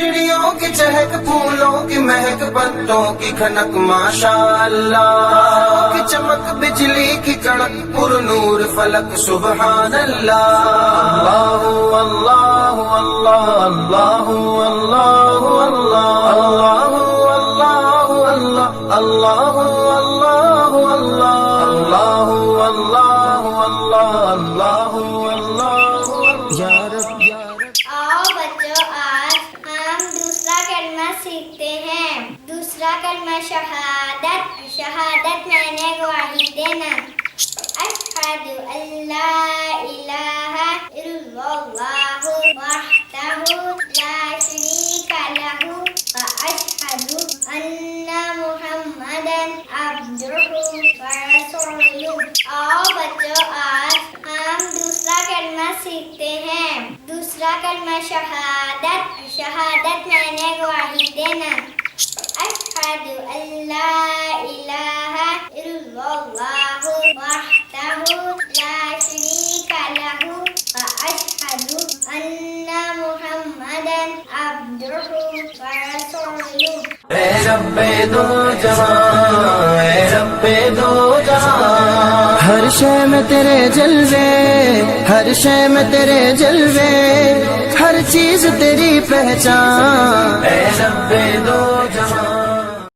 چڑیوں کی چہک، پھولوں کی مہک، پتوں کی کھنک، ماشاء اللہ، تاروں کی چمک، بجلی کی کڑک، پر نور فلک، سبحان اللہ، اللہ اللہ اللہ اللہ اللہ اللہ اللہ اللہ اللہ اللہ اللہ اللہ اللہ یا رب یا رب۔ آؤ بچوں، آج ہم دوسرا کلمہ سیکھتے ہیں۔ دوسرا کلمہ شہادت۔ شہادت معنی گواہی دینا۔ اشہد ان لا الہ الا اللہ وحدہ لا شریک لہ واشہد ان محمدا عبدہ ورسولہ۔ آؤ بچوں، آج ہم دوسرا کلمہ سیکھتے ہیں۔ دوسرا کلمہ شہادت۔ شہادت معنی گواہی دینا۔ اشہد ان لا الہ الا اللہ وحدہ لا شریک لہ واشہد ان محمدا عبدہ ورسولہ۔ اے رب دو جہاں، اے رب دو جہاں، ہر شے میں تیرے جلوے، ہر شے میں تیرے جلوے، ہر چیز تیری پہچان، اے رب دو جہاں۔